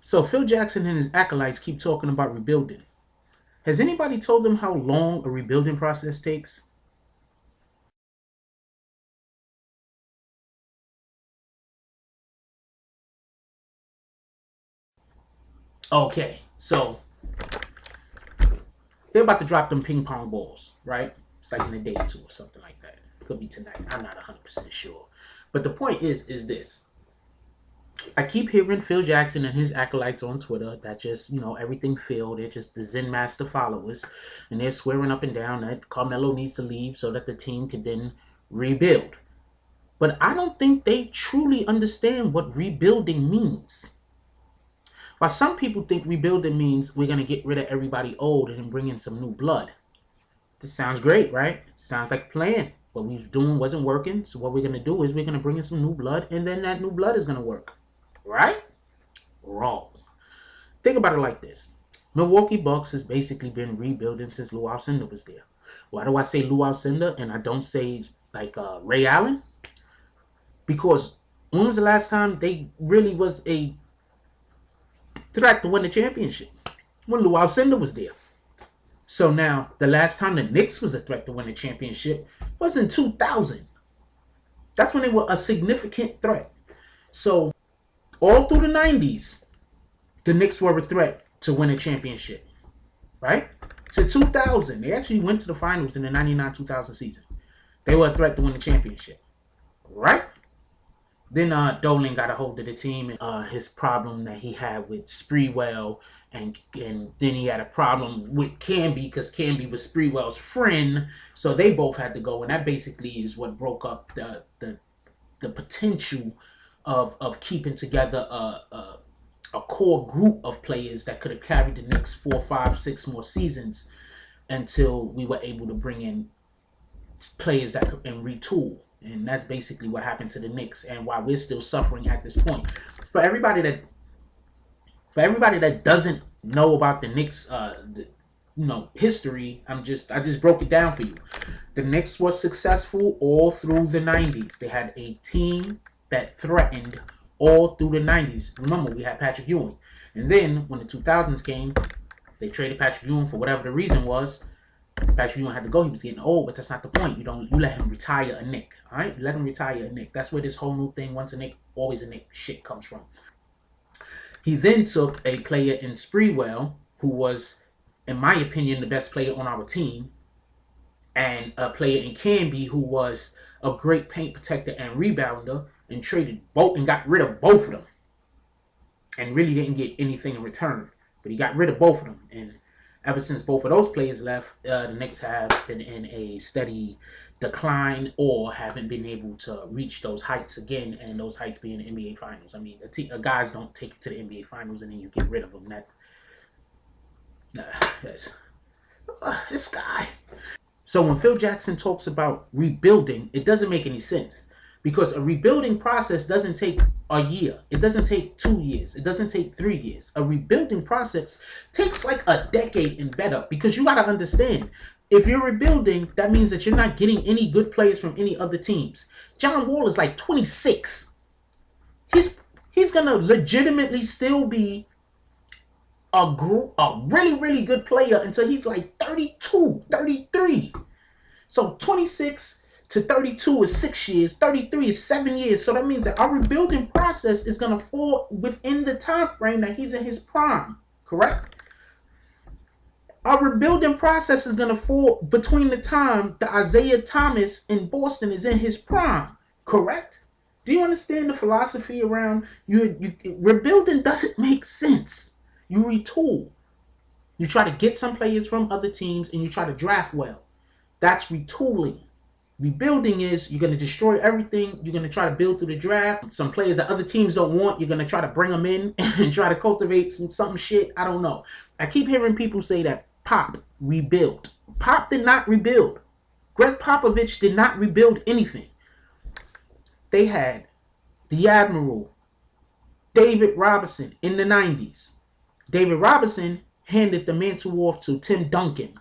So Phil Jackson and his acolytes keep talking about rebuilding. Has anybody told them how long a rebuilding process takes? Okay, so they're about to drop them ping pong balls, right? It's like in a day or two or something like that. Could be tonight. I'm not 100% sure. But the point is this. I keep hearing Phil Jackson and his acolytes on Twitter that just, everything Phil. They're just the Zen Master followers. And they're swearing up and down that Carmelo needs to leave so that the team can then rebuild. But I don't think they truly understand what rebuilding means. While some people think rebuilding means we're going to get rid of everybody old and bring in some new blood. This sounds great, right? Sounds like a plan. What we was doing wasn't working. So what we're going to do is we're going to bring in some new blood, and then that new blood is going to work. Right? Wrong. Think about it like this. Milwaukee Bucks has basically been rebuilding since Lou Alcindor was there. Why do I say Lou Alcindor and I don't say like Ray Allen? Because when was the last time they really was a threat to win the championship? When Lou Alcindor was there. So now, the last time the Knicks was a threat to win the championship was in 2000. That's when they were a significant threat. So, all through the 90s, the Knicks were a threat to win a championship. Right? To 2000, they actually went to the finals in the 99-2000 season. They were a threat to win the championship. Right? Then Dolan got a hold of the team, and his problem that he had with Sprewell, and then he had a problem with Camby because Camby was Sprewell's friend, so they both had to go, and that basically is what broke up the potential of keeping together a core group of players that could have carried the next 4, 5, 6 more seasons until we were able to bring in players that could and retool. And that's basically what happened to the Knicks, and why we're still suffering at this point. For everybody that doesn't know about the Knicks, history, I just broke it down for you. The Knicks was successful all through the 90s. They had a team that threatened all through the 90s. Remember, we had Patrick Ewing, and then when the 2000s came, they traded Patrick Ewing for whatever the reason was. Patrick Ewing had to go. He was getting old, but that's not the point. You let him retire a Knick. All right, let him retire a Knick. That's where this whole new thing, once a Knick, always a Knick shit comes from. He then took a player in Sprewell, who was, in my opinion, the best player on our team, and a player in Camby, who was a great paint protector and rebounder, and traded both and got rid of both of them, and really didn't get anything in return. But he got rid of both of them, and ever since both of those players left, the Knicks have been in a steady decline or haven't been able to reach those heights again, and those heights being the NBA Finals. I mean, guys don't take it to the NBA Finals and then you get rid of them. That's this guy. So when Phil Jackson talks about rebuilding, it doesn't make any sense. Because a rebuilding process doesn't take a year. It doesn't take 2 years. It doesn't take 3 years. A rebuilding process takes like a decade and better, because you got to understand, if you're rebuilding, that means that you're not getting any good players from any other teams. John Wall is like 26. He's going to legitimately still be a really, really good player until he's like 32, 33. So 26 to 32 is 6 years, 33 is 7 years. So that means that our rebuilding process is going to fall within the time frame that he's in his prime, correct? Our rebuilding process is going to fall between the time that Isaiah Thomas in Boston is in his prime, correct? Do you understand the philosophy around rebuilding? Doesn't make sense. You retool. You try to get some players from other teams and you try to draft well. That's retooling. Rebuilding is you're going to destroy everything. You're going to try to build through the draft. Some players that other teams don't want, you're going to try to bring them in and try to cultivate some shit. I don't know. I keep hearing people say that Pop rebuilt. Pop did not rebuild. Greg Popovich did not rebuild anything. They had the Admiral, David Robinson in the 90s. David Robinson handed the mantle off to Tim Duncan.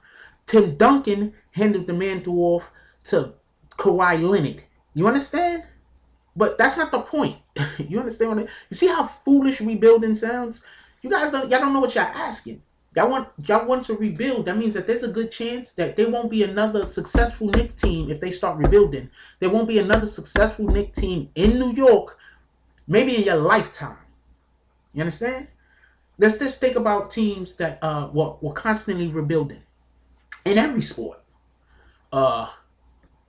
Tim Duncan handed the mantle off to Kawhi Leonard. You understand? But that's not the point. You understand what you see how foolish rebuilding sounds? Y'all don't know what y'all asking. Y'all want to rebuild. That means that there's a good chance that there won't be another successful Knicks team if they start rebuilding. There won't be another successful Knicks team in New York, maybe in your lifetime. You understand? Let's just think about teams that were constantly rebuilding in every sport.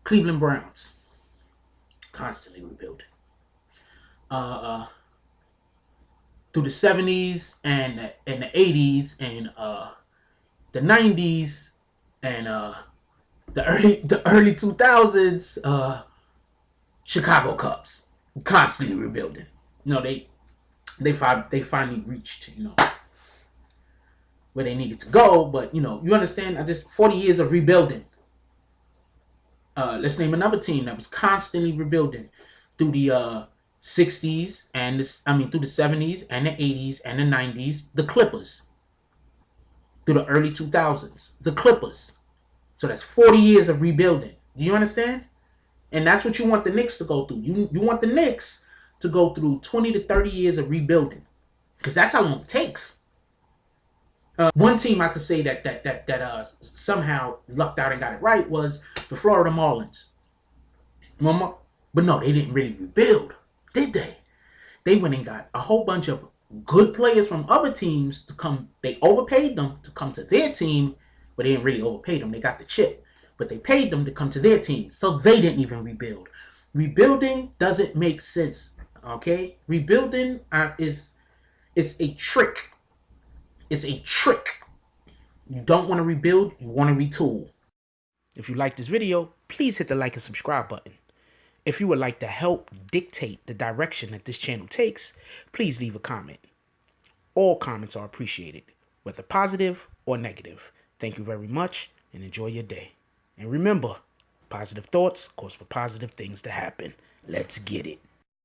Cleveland Browns, constantly rebuilding. Through the 70s and the 80s and the 90s and the early 2000s, Chicago Cubs, constantly rebuilding. You know, they finally reached, you know, where they needed to go, but you know, you understand, I just 40 years of rebuilding. Let's name another team that was constantly rebuilding through the 60s and through the 70s and the 80s and the 90s, the Clippers. Through the early 2000s, the Clippers. So that's 40 years of rebuilding. Do you understand? And that's what you want the Knicks to go through. You want the Knicks to go through 20 to 30 years of rebuilding, because that's how long it takes. One team I could say that somehow lucked out and got it right was the Florida Marlins. But no, they didn't really rebuild, did they? They went and got a whole bunch of good players from other teams to come. They overpaid them to come to their team, but they didn't really overpay them. They got the chip, but they paid them to come to their team, so they didn't even rebuild. Rebuilding doesn't make sense. Okay, rebuilding it's a trick. It's a trick. You don't want to rebuild, you want to retool. If you like this video, please hit the like and subscribe button. If you would like to help dictate the direction that this channel takes, please leave a comment. All comments are appreciated, whether positive or negative. Thank you very much and enjoy your day. And remember, positive thoughts cause for positive things to happen. Let's get it.